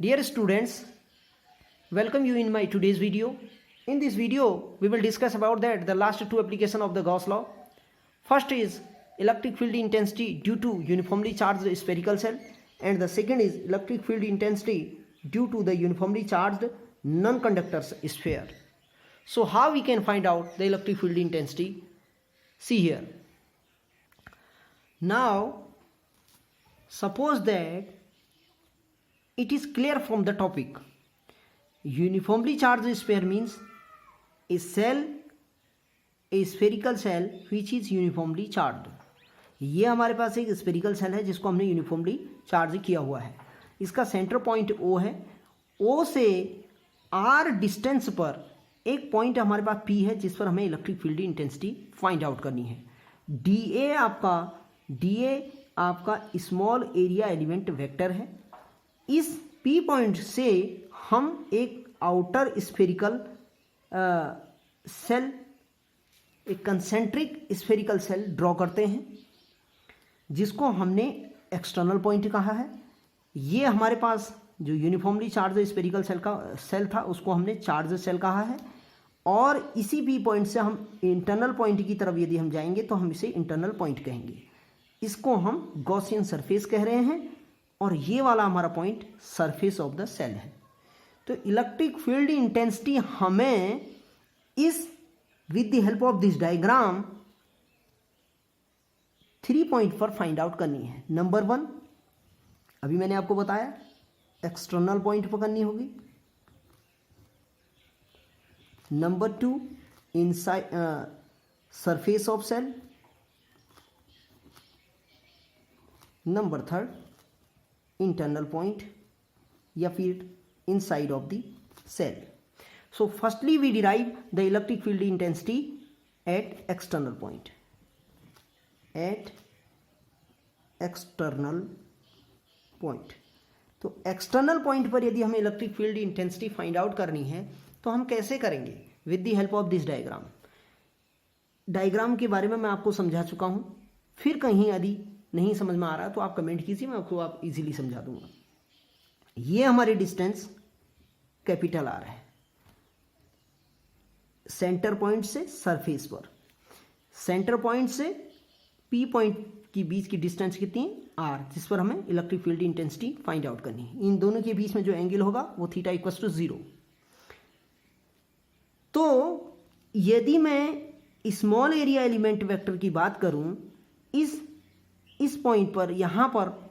Dear students, welcome you in my today's video. In this video, we will discuss about that the last two application of the Gauss law. First is electric field intensity due to uniformly charged spherical cell, and the second is electric field intensity due to the uniformly charged non-conductor sphere. So how we can find out the electric field intensity? See here. Now, suppose that it is clear from the topic. Uniformly charged sphere means a spherical cell which is uniformly charged. ये हमारे पास एक spherical shell है जिसको हमने uniformly charge किया हुआ है. इसका सेंटर पॉइंट O है. O से R डिस्टेंस पर एक पॉइंट हमारे पास P है जिस पर हमें electric field intensity find out करनी है. DA आपका स्मॉल एरिया एलिमेंट वेक्टर है. इस P पॉइंट से हम एक आउटर स्फेरिकल सेल, एक कंसेंट्रिक स्फेरिकल सेल ड्रॉ करते हैं जिसको हमने एक्सटर्नल पॉइंट कहा है. ये हमारे पास जो यूनिफॉर्मली चार्ज स्फेरिकल सेल था उसको हमने चार्ज सेल कहा है. और इसी P पॉइंट से हम इंटरनल पॉइंट की तरफ यदि हम जाएंगे तो हम इसे इंटरनल पॉइंट कहेंगे. इसको हम गॉसियन सरफेस कह रहे हैं और ये वाला हमारा point surface of the cell है. तो इलेक्ट्रिक फील्ड इंटेंसिटी हमें इस with the help of this diagram 3 point पर फाइंड आउट करनी है. नंबर 1 अभी मैंने आपको बताया एक्सटर्नल पॉइंट पर करनी होगी. Number 2 inside surface of cell. Number 3 internal point या फिर inside of the cell. So firstly we derive the electric field intensity at external point. At external point. तो एक्सटर्नल पॉइंट पर यदि हमें electric field intensity find out करनी है तो हम कैसे करेंगे? With the help of this diagram. Diagram के बारे में मैं आपको समझा चुका हूं. फिर कहीं यदि नहीं समझ में आ रहा तो आप कमेंट कीजिए, मैं आपको इजीली समझा दूंगा. ये हमारी डिस्टेंस कैपिटल R है सेंटर पॉइंट से सरफेस पर. सेंटर पॉइंट से P पॉइंट की बीच की डिस्टेंस कितनी है? R, जिस पर हमें electric field intensity find out करनी है. इन दोनों के बीच में जो एंगल होगा वो थीटा इक्वल्स टू 0. तो यदि मैं स्मॉल एरिया एलिमेंट वेक्टर की बात करूं, इस पॉइंट पर यहां पर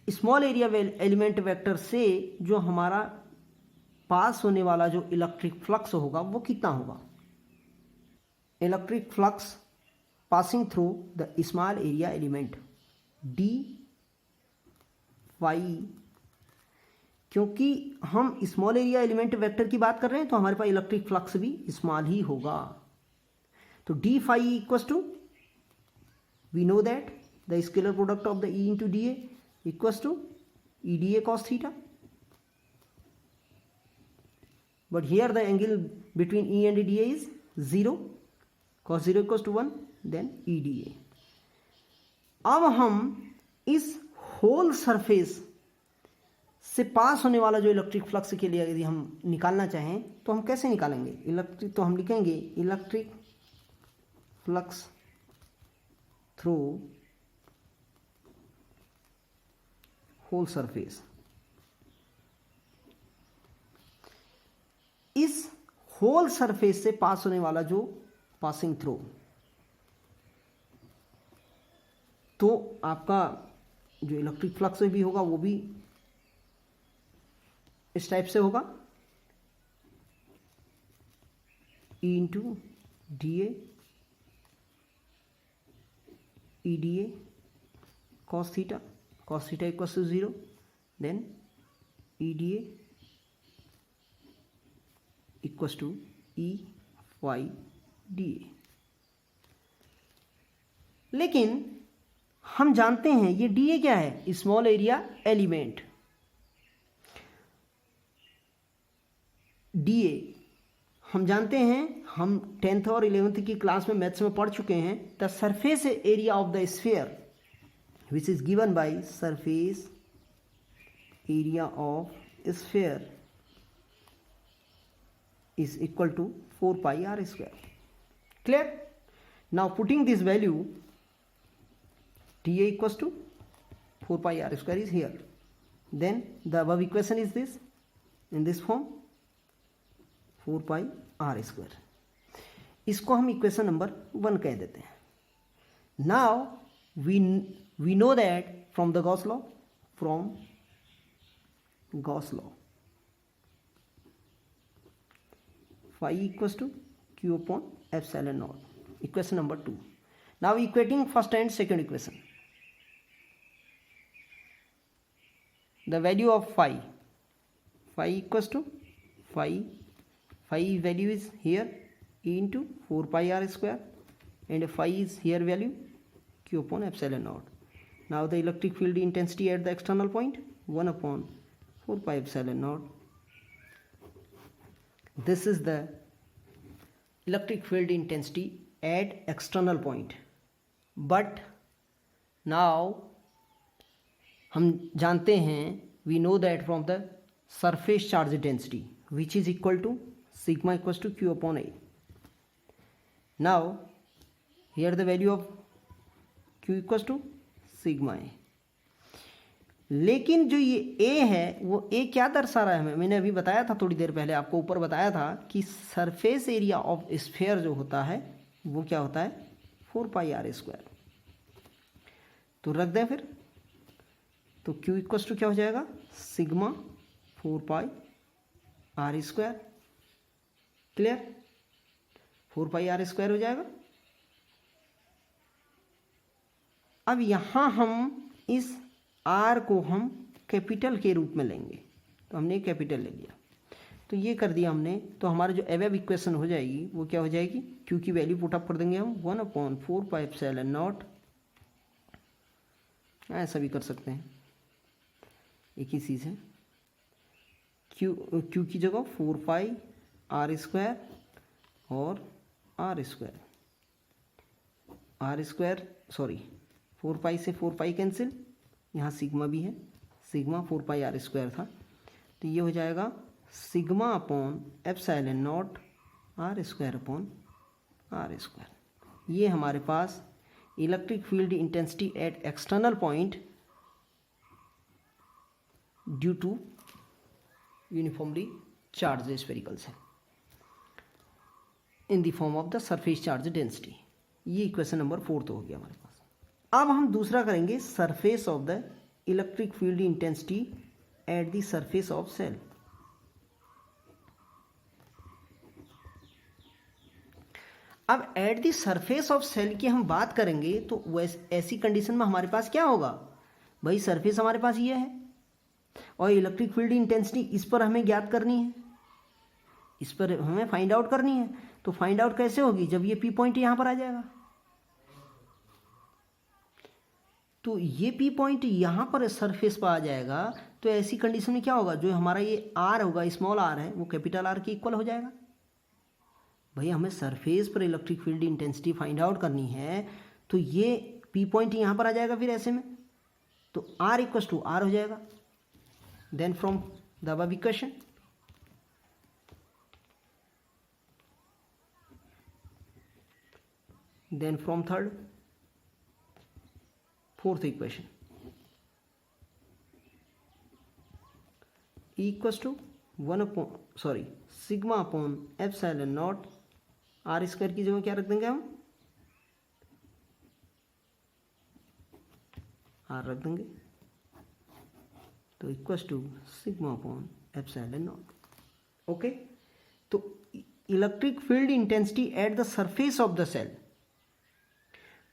स्मॉल एरिया एलिमेंट वेक्टर से जो हमारा पास होने वाला जो इलेक्ट्रिक फ्लक्स होगा वो कितना होगा? Electric flux passing through the small area element D phi. क्योंकि हम स्मॉल एरिया एलिमेंट वेक्टर की बात कर रहे हैं तो हमारे पास इलेक्ट्रिक फ्लक्स भी स्मॉल ही होगा. तो D phi equals to, we know that the scalar product of the E into D A equals to EDA cos theta, but here the angle between E and DA is 0, cos 0 equals to 1, then EDA. अब हम इस whole surface से pass होने वाला जो electric flux के लिए यदि हम निकालना चाहें तो हम कैसे निकालेंगे? तो हम लिखेंगे electric flux through whole surface. इस होल सरफेस से पास होने वाला जो पासिंग थ्रू, तो आपका जो इलेक्ट्रिक फ्लक्स भी होगा वो भी इस टाइप से होगा. E into D A cos theta equals to 0, then EDA equals to E phi DA. लेकिन हम जानते हैं ये DA क्या है? Small area element. DA हम जानते हैं, हम 10th और 11th की क्लास में मैथ्स में पढ़ चुके हैं. The surface area of the sphere which is given by surface area of sphere is equal to 4 pi r square. Clear? Now putting this value TA equals to 4 pi r square is here. Then the above equation is this, in this form 4 pi r square. इसको हम equation number 1 कह देते हैं. Now we know that from the Gauss law, phi equals to q upon epsilon naught. Equation number 2. Now equating first and second equation. The value of phi equals to phi value is here E into 4 pi r square, and phi is here value q upon epsilon naught. Now the electric field intensity at the external point 1 upon 4 pi epsilon naught. This is the electric field intensity at external point. But now हम जानते हैं, we know that from the surface charge density which is equal to sigma equals to q upon a. Now here the value of q equals to sigma a. लेकिन जो ये a है वो a क्या दर्शा रहा है हमें, मैंने अभी बताया था थोड़ी देर पहले, आपको ऊपर बताया था कि सरफेस एरिया ऑफ स्फीयर जो होता है वो क्या होता है 4 पाई आर स्क्वायर. तो रख दें फिर, तो q इक्वल्स टू क्या हो जाएगा sigma 4 pi R square. Clear? 4 pi R square हो जाएगा. अब यहाँ हम इस r को हम कैपिटल के रूप में लेंगे, तो हमने कैपिटल ले लिया, तो ये कर दिया हमने. तो हमारा जो एवेब इक्वेशन हो जाएगी वो क्या हो जाएगी, q की वैल्यू पुटअप कर देंगे हम 1 अपॉन 4 पाई एप्सिलॉन नॉट. ऐसा भी कर सकते हैं, एक ही चीज़ है. q की जगह 4 पाई आर स्क्वायर और आर स्क्वायर 4 पाई से 4 पाई कैंसिल, यहाँ सिग्मा भी है, सिग्मा 4 पाई आर स्क्वायर था, तो ये हो जाएगा sigma upon epsilon not R square upon R square. ये हमारे पास electric field intensity at external point due to uniformly charged spherical shell in the form of the surface charge density. ये equation number 4 तो हो गया हमारे पास. अब हम दूसरा करेंगे surface of the electric field intensity at the surface of shell. अब at the surface of shell की हम बात करेंगे तो ऐसी कंडीशन में हमारे पास क्या होगा भाई, सरफेस हमारे पास ये है और इलेक्ट्रिक फील्ड इंटेंसिटी इस पर हमें ज्ञात करनी है, इस पर हमें फाइंड आउट करनी है. तो फाइंड आउट कैसे होगी, जब ये पी पॉइंट यहां पर आ जाएगा, तो ये पी पॉइंट यहाँ पर सरफेस पर आ जाएगा, तो ऐसी कंडीशन में क्या होगा, जो हमारा ये आर होगा, स्मॉल आर है, वो कैपिटल आर के इक्वल हो जाएगा. भाई हमें सरफेस पर electric field intensity find out करनी है, तो ये पी पॉइंट यहाँ पर आ जाएगा फिर ऐसे में, तो आर इक्वल टू आर हो जाएगा. Then from the above equation then from fourth equation E equals to sigma upon epsilon not R square की जगह क्या रख देंगे हम, आर रख देंगे, तो equals to sigma upon epsilon nought. Okay, तो electric field intensity at the surface of the shell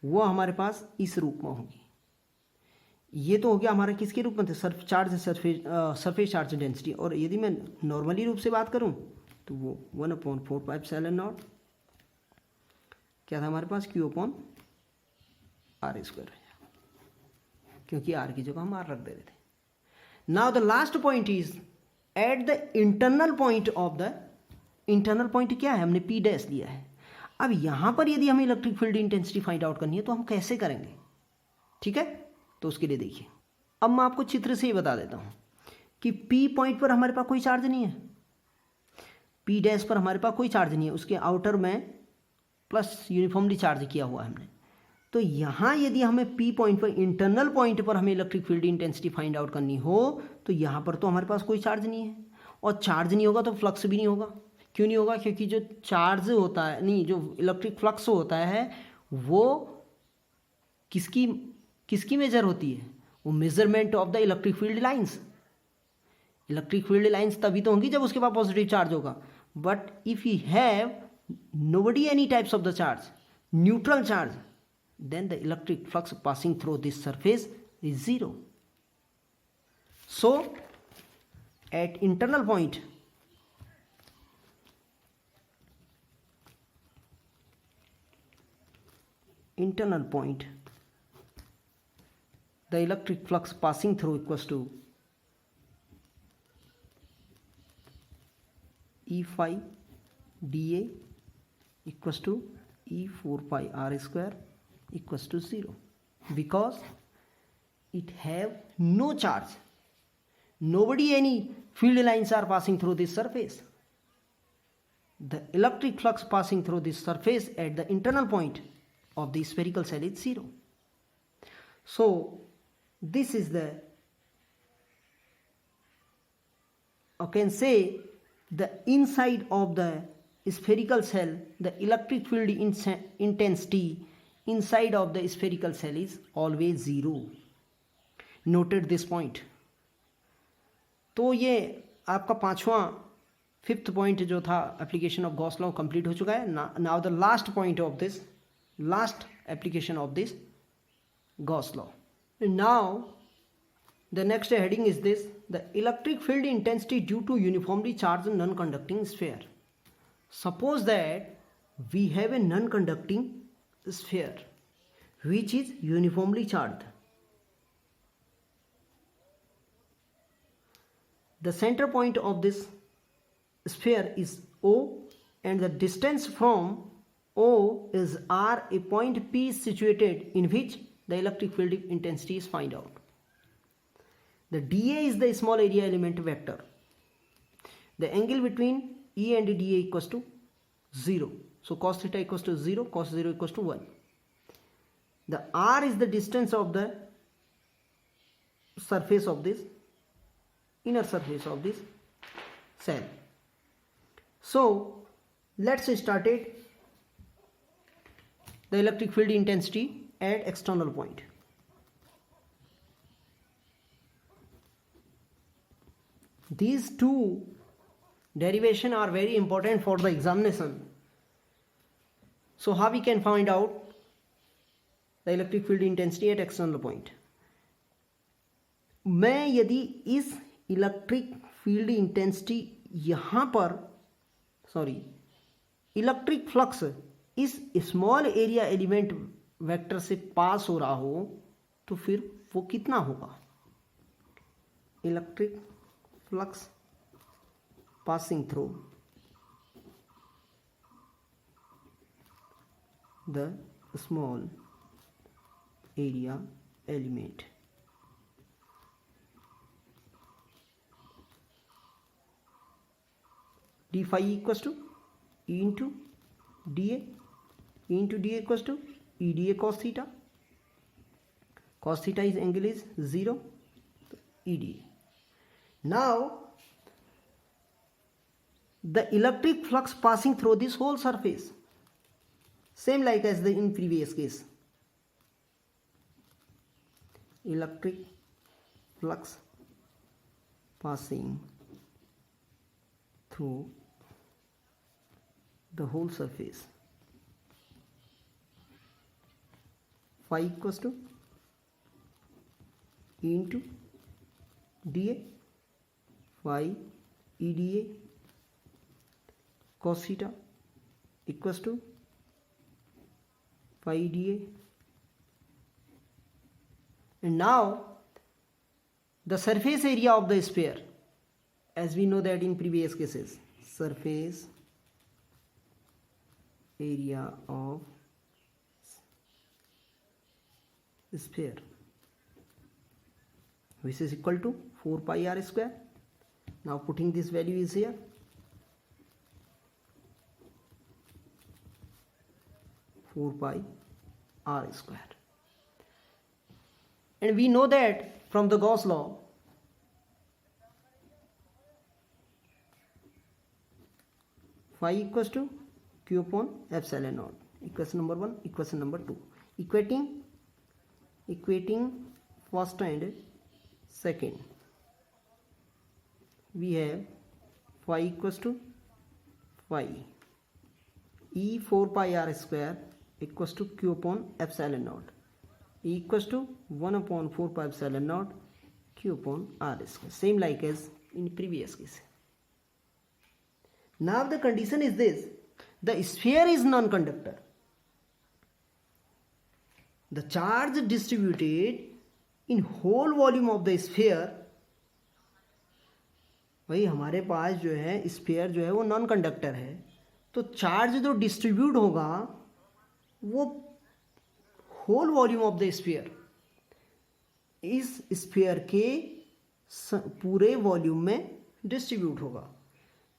वो हमारे पास इस रूप में होगी. ये तो हो गया हमारा किसके रूप में थे, सरफेस चार्ज डेंसिटी. और यदि मैं नॉर्मली रूप से बात करूं तो वो 1 अपॉन 4 पाई एप्सिलॉन नॉट क्या था हमारे पास, q अपॉन आर स्क्वायर, क्योंकि r की जगह हम r रख दे रहे थे. Now the last point is at the internal point of the, internal point क्या है, हमने p डैश लिया है. अब यहाँ पर यदि हमें electric field intensity find out करनी है तो हम कैसे करेंगे, ठीक है. तो उसके लिए देखिए, अब मैं आपको चित्र से ही बता देता हूँ. कि पी पॉइंट पर हमारे पास कोई चार्ज नहीं है, पी डैश पर हमारे पास कोई चार्ज नहीं है, उसके आउटर में प्लस यूनिफॉर्मली चार्ज किया हुआ है हमने। तो यहाँ यदि हमें पी पॉइंट पर, इंटरनल पॉइंट पर हमें electric field intensity find out करनी हो, तो यहाँ पर तो हमारे पास कोई चार्ज नहीं है, और चार्ज नहीं होगा तो फ्लक्स भी नहीं होगा। क्यों नहीं होगा? क्योंकि जो चार्ज होता है, नहीं, जो इलेक्ट्रिक फ्लक्स होता है वो किसकी किसकी मेजर होती है? वो measurement of the electric field lines. Electric field lines तभी तो होंगी जब उसके पास पॉजिटिव चार्ज होगा। But if you have nobody any types of the charge, neutral charge, then the electric flux passing through this surface is zero. So at internal point, the electric flux passing through equals to E phi dA equals to E 4 pi r square equals to 0, because it have no charge, nobody any field lines are passing through this surface. The electric flux passing through this surface at the internal point of the spherical cell is 0. So this is the, I can say, the inside of the spherical cell, the electric field intensity inside of the spherical cell is always 0. Noted this point. तो ये आपका पांचवा, fifth point जो था application of Gauss law complete हो चुका है। Now the last point of this, last application of this Gauss law. Now the next heading is this: the electric field intensity due to uniformly charged non-conducting sphere. Suppose that we have a non-conducting sphere which is uniformly charged. The center point of this sphere is O, and the distance from O is R, a point P is situated in which the electric field intensity is find out. The dA is the small area element vector. The angle between E and dA equals to 0. So cos theta equals to 0, cos 0 equals to 1. The R is the distance of the surface of this, inner surface of this cell. So let's start it. The electric field intensity at external point. These two derivation are very important for the examination. So how we can find out the electric field intensity at external point? मैं यदि इस electric field intensity यहाँ पर, electric flux इस small area element vector से पास हो रहा हो, तो फिर वो कितना होगा? Electric flux passing through the small area element. D phi equals to E into dA. E into dA equals to E dA cos theta. Cos theta is angle is 0. E dA. Now the electric flux passing through this whole surface, same like as the in previous case, electric flux passing through the whole surface, phi equals to E into dA, phi E dA cos theta equals to phi dA. And now the surface area of the sphere, as we know that in previous cases, surface area of sphere, which is equal to 4 pi r square. Now putting this value is here. 4 pi r square. And we know that from the Gauss law, phi equals to q upon epsilon naught. Equation number 1, equation number 2. Equating first and second, we have phi equals to phi e 4 pi r square equals to q upon epsilon naught, e equals to 1 upon 4 pi epsilon naught q upon r square, same like as in previous case. Now the condition is this: the sphere is non-conductor. The charge distributed in whole volume of the sphere, भाई हमारे पास जो है sphere जो है वो non conductor है, तो charge जो डिस्ट्रीब्यूट होगा वो whole volume of the sphere, इस स्फीयर के पूरे वॉल्यूम में डिस्ट्रीब्यूट होगा.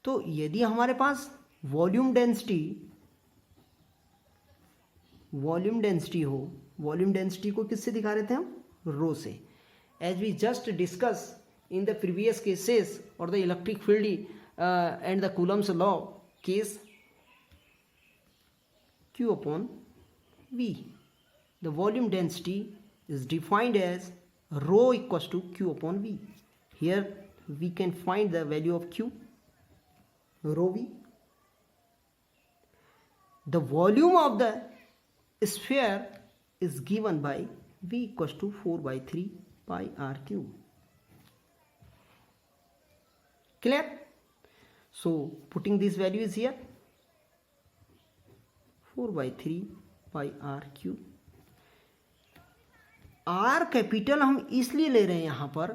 तो यदि हमारे पास वॉल्यूम डेंसिटी हो, वॉल्यूम डेंसिटी को किससे दिखा रहे थे हम? रो से. As we just discuss in the previous cases or the electric field and the Coulomb's law case, q upon v, the volume density is defined as rho equals to q upon v. Here we can find the value of q, rho v. The volume of the sphere is given by v equals to 4 by 3 pi r cube. Clear? So putting this value is here, 4 by 3 pi r cube. r capital हम इसलिए ले रहे हैं यहाँ पर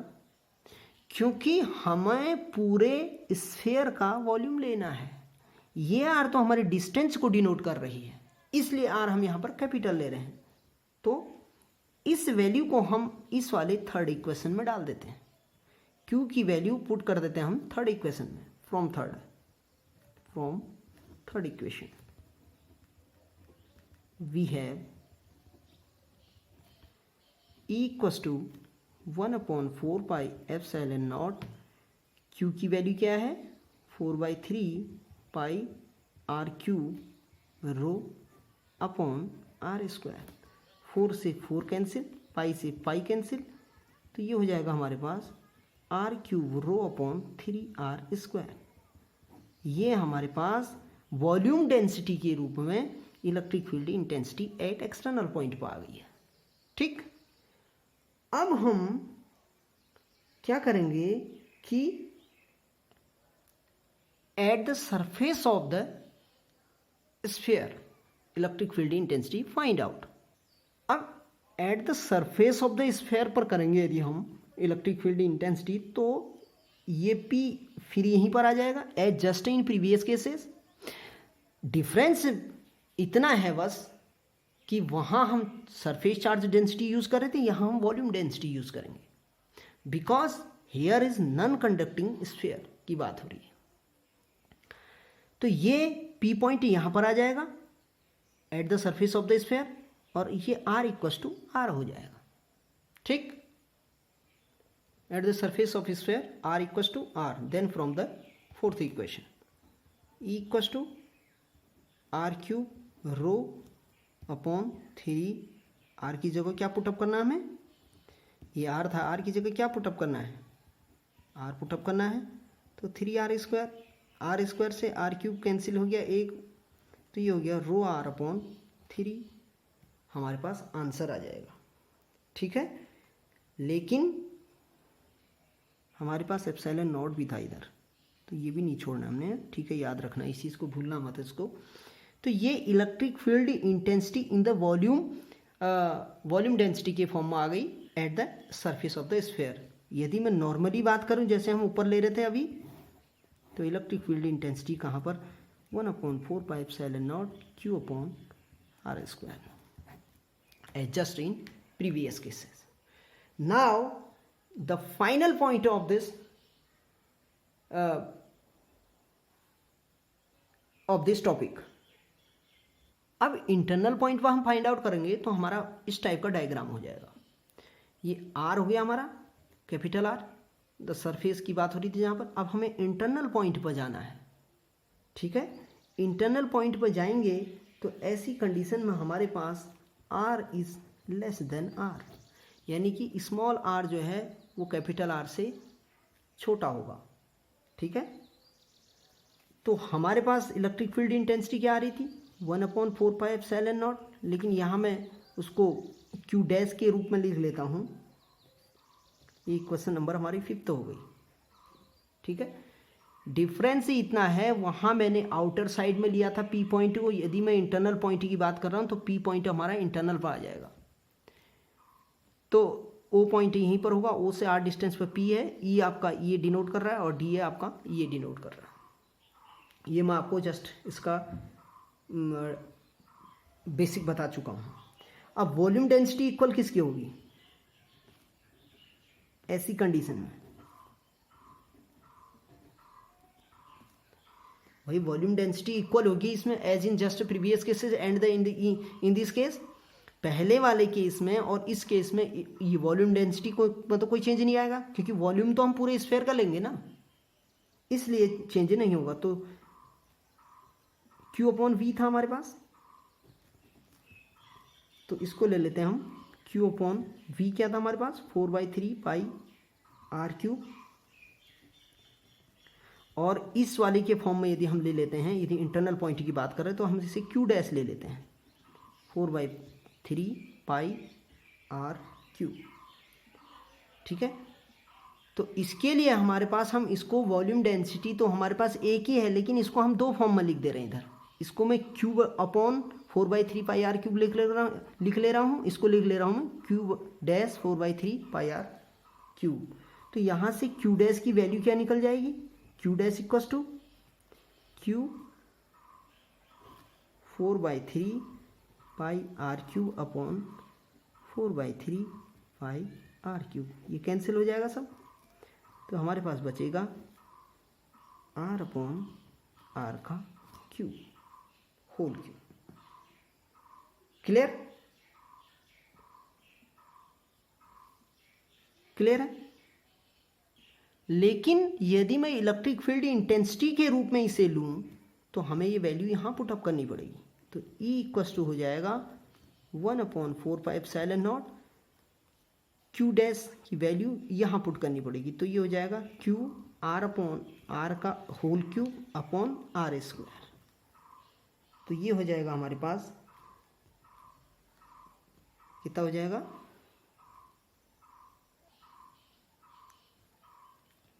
क्योंकि हमें पूरे स्फीयर का वॉल्यूम लेना है. ये r तो हमारे डिस्टेंस को डिनोट कर रही है, इसलिए r हम यहाँ पर कैपिटल ले रहे हैं. तो इस वैल्यू को हम इस वाले थर्ड इक्वेशन में डाल देते हैं. q की वैल्यू पुट कर देते हैं हम थर्ड इक्वेशन में. From third equation we have e equals to 1 upon 4 pi epsilon naught. q की वैल्यू क्या है? 4 by 3 pi r cube rho upon r square. 4 से 4 कैंसिल, पाई से पाई कैंसिल, तो ये हो जाएगा हमारे पास R cube rho upon 3r square. ये हमारे पास वॉल्यूम डेंसिटी के रूप में electric field intensity at external point पर आ गई है. ठीक, अब हम क्या करेंगे कि at the surface of the sphere electric field intensity find out. अब at the surface of the sphere पर करेंगे यदि हम इलेक्ट्रिक फील्ड इंटेंसिटी, तो ये P फिर यहीं पर आ जाएगा as just in previous cases. Difference इतना है बस कि वहाँ हम सरफेस चार्ज डेंसिटी यूज़ कर रहे थे, यहाँ हम वॉल्यूम डेंसिटी यूज़ करेंगे, because here is non conducting sphere की बात हो रही है. तो ये P पॉइंट यहाँ पर आ जाएगा eight the surface of the sphere, और ये R इक्वल्स टू R हो जाएगा. ठीक, at the surface of sphere r equals to r. Then from the fourth equation, E equals to r cube rho upon 3. r की जगह क्या put up करना है हमें? ये r था, r की जगह क्या पुटअप करना है? r पुटअप करना है, तो 3r स्क्वायर. r स्क्वायर से r क्यूब कैंसिल हो गया एक, तो ये हो गया रो r अपॉन 3. हमारे पास आंसर आ जाएगा. ठीक है, लेकिन हमारे पास एप्सिलॉन नॉट भी था इधर, तो ये भी नहीं छोड़ना हमने. ठीक है, याद रखना, इस चीज़ को भूलना मत इसको. तो ये electric field intensity in the volume density के फॉर्म में आ गई eight the surface of the sphere. यदि मैं नॉर्मली बात करूं जैसे हम ऊपर ले रहे थे अभी, तो इलेक्ट्रिक फील्ड इंटेंसिटी कहाँ पर? 1 upon 4 pi epsilon naught q upon r square as just in previous cases. Now the final point of this of this topic. अब इंटरनल पॉइंट पर हम फाइंड आउट करेंगे तो हमारा इस टाइप का डायग्राम हो जाएगा। ये आर हो गया हमारा, कैपिटल आर, द सरफेस की बात हो रही थी जहाँ पर। अब हमें इंटरनल पॉइंट पर जाना है, ठीक है। इंटरनल पॉइंट पर जाएंगे तो ऐसी कंडीशन में हमारे पास R is less than R, यानी कि स्मॉल आर जो है वो कैपिटल आर से छोटा होगा, ठीक है। तो हमारे पास इलेक्ट्रिक फील्ड इंटेंसिटी क्या आ रही थी, 1/4πε0, लेकिन यहाँ मैं उसको क्यू डैश के रूप में लिख लेता हूँ। ये क्वेश्चन नंबर हमारी 5th हो गई, ठीक है। डिफरेंस इतना है, वहाँ मैंने आउटर साइड में लिया था पी पॉइंट को, यदि मैं इंटरनल पॉइंट की बात कर रहा हूँ तो पी पॉइंट हमारा इंटरनल पर आ जाएगा। तो ओ पॉइंट यहीं पर होगा, ओ से आर डिस्टेंस पर पी है, ई आपका ये डिनोट कर रहा है और डी है आपका ये डिनोट कर रहा है। ये मैं आपको जस्ट इसका बेसिक बता चुका हूँ। अब वॉल्यूम डेंसिटी इक्वल किसकी होगी ऐसी कंडीशन में, भाई वॉल्यूम डेंसिटी इक्वल होगी इसमें as in just previous cases and the in this case, पहले वाले केस में और इस केस में ये वॉल्यूम डेंसिटी को मतलब कोई चेंज नहीं आएगा, क्योंकि वॉल्यूम तो हम पूरे स्फीयर का लेंगे ना, इसलिए चेंज नहीं होगा। तो Q/V था हमारे पास, तो इसको ले लेते हैं हम। Q/V क्या था हमारे पास, 4/3πr3। और इस वाले के फॉर्म में यदि हम ले लेते हैं, यदि इंटरनल पॉइंट की बात करें तो हम इसे Q डैश ले लेते हैं, 4/3πr3, ठीक है। तो इसके लिए हमारे पास हम इसको वॉल्यूम डेंसिटी तो हमारे पास एक ही है, लेकिन इसको हम दो फॉर्म में लिख दे रहे हैं। इधर इसको मैं Q/4/3πr3 लिख ले रहा हूँ, इसको लिख ले रहा हूँ मैं Q डैश 4/3πr3। तो यहाँ से Q डैश की वैल्यू क्या निकल जाएगी, Q dash equals to Q 4/3πr3 upon 4/3πr3। ये कैंसिल हो जाएगा सब, तो हमारे पास बचेगा R/r का Q whole Q। Clear, clear है। लेकिन यदि मैं इलेक्ट्रिक फील्ड इंटेंसिटी के रूप में इसे लूं तो हमें ये वैल्यू यहाँ पुटअप करनी पड़ेगी। तो E इक्वल्स टू हो जाएगा 1/4πε0, Q डैश की वैल्यू यहाँ पुट करनी पड़ेगी, तो ये हो जाएगा Q R/r का होल Q अपॉन R²। तो ये हो जाएगा हमारे पास, कितना हो जाएगा,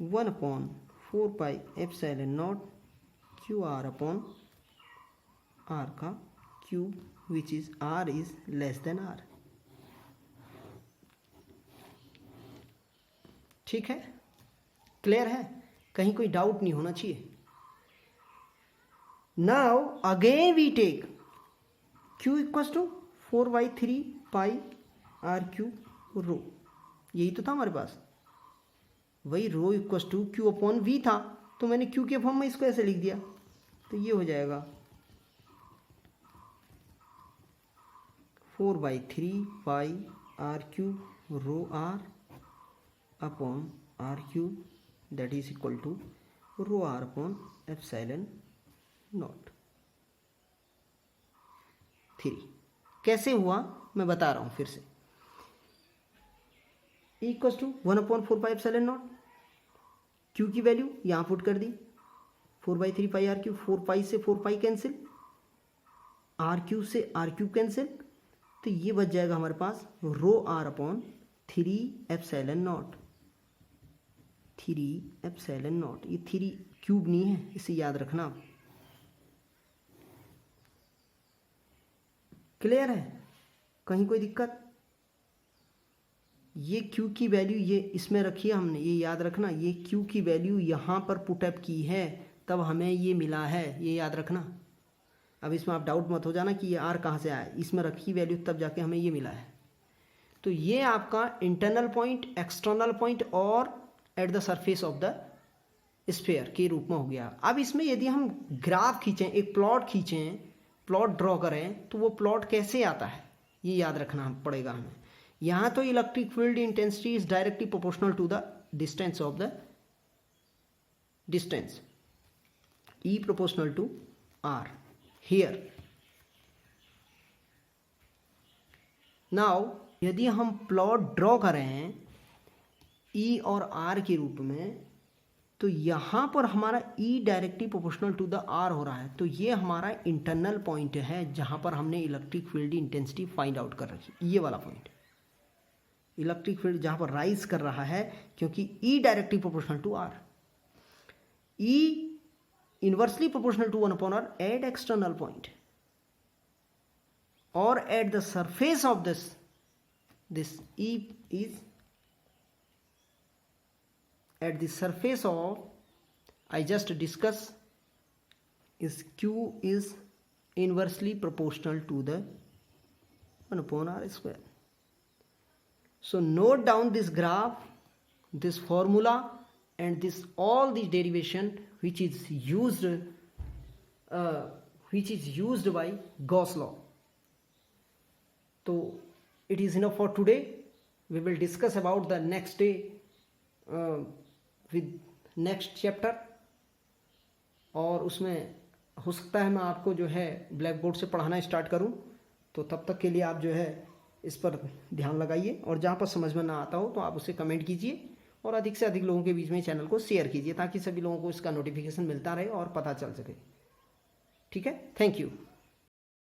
1/4πε0 QR/r का Q which is R is less then R। ठीक है, क्लियर है, कहीं कोई डाउट नहीं होना चाहिए। Now again we take Q equals to 4/3πr3 rho, यही तो था हमारे पास, वही रो इक्वल्स टू Q/V था, तो मैंने Q के फॉर्म में इसको ऐसे लिख दिया, तो ये हो जाएगा 4/3πr3 rho R upon R3 that is equal to rho R upon ε0 3। कैसे हुआ मैं बता रहा हूँ फिर से। इक्वल्स टू 1/4πε0, Q की वैल्यू यहाँ पुट कर दी, 4/3πr3, 4π से 4π कैंसिल, R3 से R3 कैंसिल, तो ये बच जाएगा हमारे पास रो R अपॉन 3ε0। 3ε0, ये 3 क्यूब नहीं है, इसे याद रखना। क्लियर है, कहीं कोई दिक्कत? ये Q की वैल्यू ये इसमें रखी है हमने, ये याद रखना, ये Q की वैल्यू यहाँ पर पुटअप की है, तब हमें ये मिला है, ये याद रखना। अब इसमें आप डाउट मत हो जाना कि ये R कहाँ से आया, इसमें रखी वैल्यू तब जाके हमें ये मिला है। तो ये आपका इंटरनल पॉइंट, एक्सटर्नल पॉइंट और eight the surface of the sphere के रूप में हो गया। अब इसमें यदि हम ग्राफ खींचें, एक प्लॉट खींचें, प्लॉट ड्रॉ करें, तो वो प्लॉट कैसे आता है ये याद रखना पड़ेगा हमें। यहाँ तो electric field intensity is directly proportional to the distance of the distance, E proportional to R here. Now यदि हम प्लॉट ड्रॉ करें हैं E और R के रूप में, तो यहाँ पर हमारा E directly proportional to the R हो रहा है, तो ये हमारा इंटरनल पॉइंट है जहाँ पर हमने electric field intensity find out कर रखी। ये वाला पॉइंट इलेक्ट्रिक फील्ड जहाँ पर राइज कर रहा है, क्योंकि E directly proportional to R, E inversely proportional to 1/r at external point or at the surface of this E is at the surface of, I just discussed, is Q is inversely proportional to the 1/r square. So note down this graph, this formula, and this all the derivation which is used by Gauss law. So it is enough for today. We will discuss about the next day with next chapter, और उसमें हो सकता है मैं आपको जो है black board से पढ़ाना स्टार्ट करूं, तो तब तक के लिए आप जो है इस पर ध्यान लगाइए, और जहां पर समझ में ना आता हो तो आप उसे कमेंट कीजिए, और अधिक से अधिक लोगों के बीच में चैनल को शेयर कीजिए ताकि सभी लोगों को इसका नोटिफिकेशन मिलता रहे और पता चल सके। ठीक है, थैंक यू।